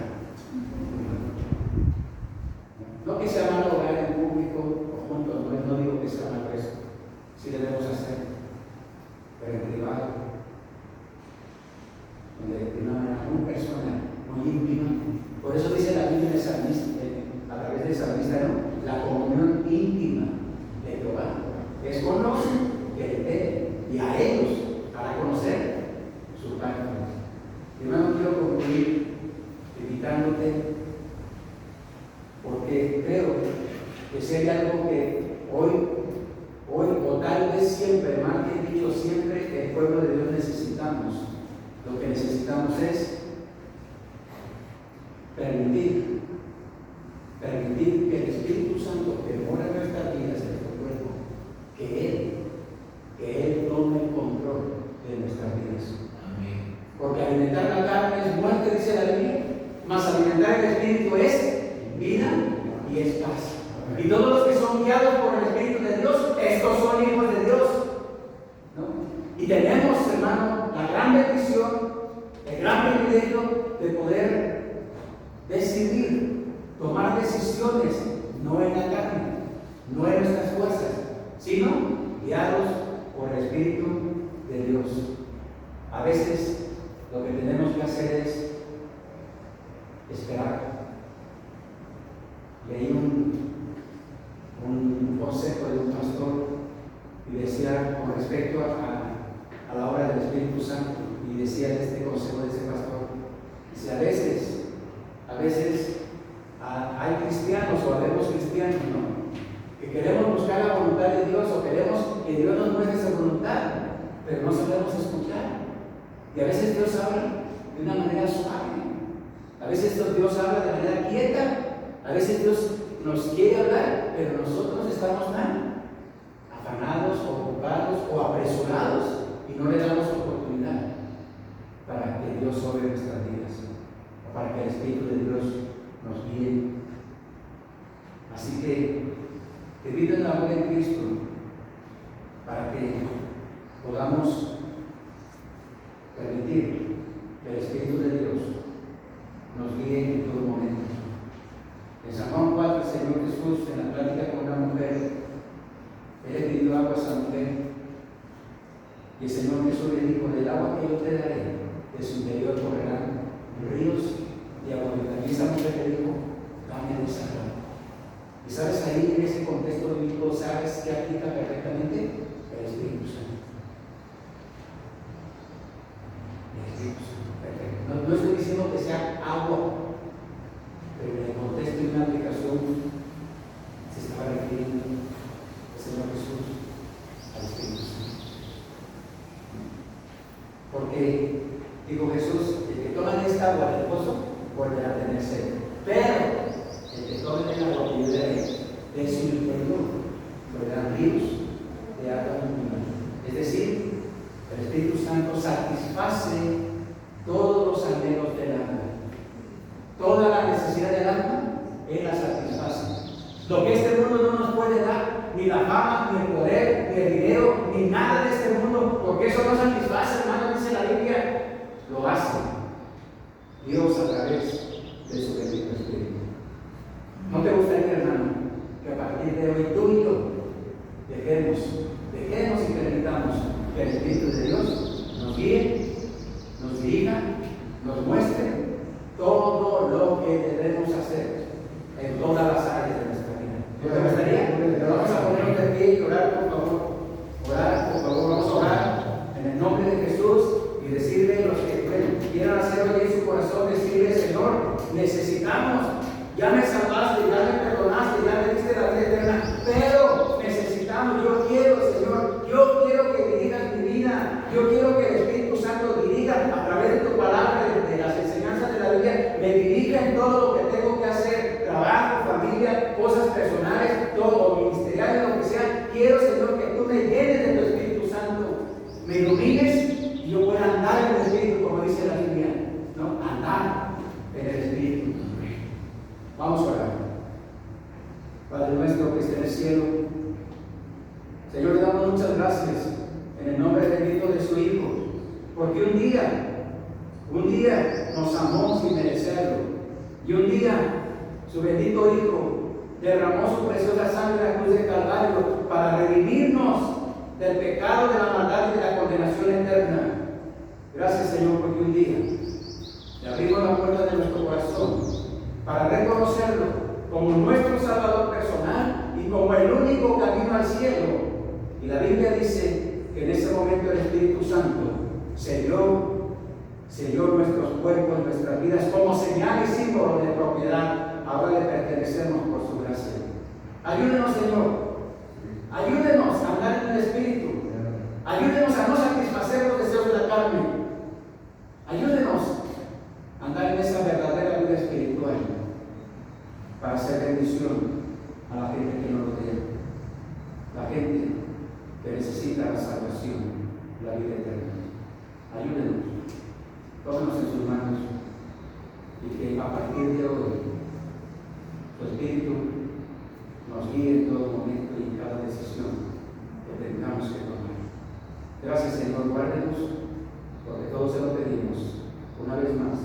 No que sea malo orar en público o juntos, no digo que sea malo eso. Sí debemos hacer, pero en privado, donde de una manera muy personal, muy íntima. Por eso dice la Biblia en el salmista, a través del salmista, ¿no? La comunión íntima de Jehová es con los que le temen, y a ellos para conocer su pacto. Hermano, quiero concluir invitándote, porque creo que si hay algo que hoy o tal vez siempre, más que dicho siempre, el pueblo de Dios necesitamos, lo que necesitamos es permitir que el Espíritu Santo que mora en nuestras vidas, en nuestro cuerpo, que Él tome el control de nuestras vidas. Amén. Porque alimentar la carne es muerte, dice la Biblia, mas alimentar el Espíritu es vida y es paz. Amén. Y todos los que son guiados por el Espíritu de Dios, estos son hijos de Dios, ¿no? Y tenemos, hermano, la gran bendición, el gran privilegio de poder decidir, tomar decisiones, no en la carne, no en nuestras fuerzas, sino guiados por el Espíritu de Dios. A veces lo que tenemos que hacer es esperar. Leí un consejo de un pastor y decía con respecto a la obra del Espíritu Santo, y decía este consejo de ese pastor, dice: a veces hay cristianos o habemos cristianos, ¿no?, que queremos buscar la voluntad de Dios o queremos que Dios nos muestre esa voluntad, pero no sabemos escuchar. Y a veces Dios habla de una manera suave, a veces Dios habla de manera quieta, a veces Dios nos quiere hablar, pero nosotros estamos tan afanados, ocupados o apresurados y no le damos oportunidad para que Dios sobre nuestras vidas, o para que el Espíritu de Dios nos guíe. Así que te pido en la obra de Cristo para que podamos permitir que el Espíritu de Dios nos guíe en todo momento. En San Juan 4, el Señor Jesús, en la plática con una mujer, Él le pidió agua a esa mujer, y el Señor Jesús le dijo: del agua que yo te daré, de su interior correrán ríos de agua viva. Y esa mujer le dijo: dame de esa agua. Y sabes, ahí en ese contexto bíblico, ¿sabes qué aplica perfectamente? El Espíritu Santo. El Espíritu Santo, perfecto. No estoy diciendo que sea agua, pero en el contexto de una aplicación se estaba refiriendo el Señor Jesús al Espíritu Santo. Porque, dijo Jesús, el que toma de esta agua del pozo volverá a tener sed, pero el que tome del agua que yo le daré de su interior volverán ríos de agua viva. Es decir, el Espíritu Santo satisface todos los anhelos del alma. Toda la necesidad del alma, Él la satisface. Lo que este mundo no nos puede dar, ni la fama, ni el poder, ni el dinero, ni nada de este mundo, porque eso no satisface, hermano, dice la Biblia, lo hace Dios a través de su bendito Espíritu. ¿No te gustaría, hermano, que a partir de hoy tú y yo dejemos y permitamos que el Espíritu de Dios necesitamos. Ya me salvaste, ya me perdonaste, ya me diste la vida eterna, pero necesitamos, yo quiero, Señor, yo quiero que dirijas mi vida, yo quiero que el Espíritu Santo dirija a través de tu palabra, de las enseñanzas de la Biblia, me dirija en todo lo que tengo que hacer, trabajo, familia, cosas personales, todo, ministerial, lo que sea. Quiero, Señor, que tú me llenes de tu Espíritu Santo, me ilumines y yo pueda andar en el Espíritu, como dice la Biblia, ¿no? Andar en el Espíritu. Vamos a orar. Padre nuestro que está en el cielo, Señor, le damos muchas gracias en el nombre bendito de su Hijo, porque un día nos amó sin merecerlo, y un día su bendito Hijo derramó su preciosa sangre en la cruz de Calvario para redimirnos del pecado, de la maldad y de la condenación eterna. Gracias, Señor, porque un día le abrimos la puerta de nuestro corazón para reconocerlo como nuestro Salvador personal y como el único camino al cielo. Y la Biblia dice que en ese momento el Espíritu Santo selló nuestros cuerpos, nuestras vidas como señal y símbolo de propiedad. Ahora le pertenecemos por su gracia. Ayúdenos, Señor. Ayúdenos a andar en el Espíritu. Ayúdenos a no satisfacer los deseos de la carne. Ayúdenos a andar en esa verdadera vida espiritual para hacer bendición a la gente que nos rodea, la gente que necesita la salvación, la vida eterna. Ayúdenos, tómenos en sus manos y que a partir de hoy su Espíritu nos guíe en todo momento y en cada decisión que tengamos que tomar. Gracias, Señor, guárdenos, porque todo se lo pedimos una vez más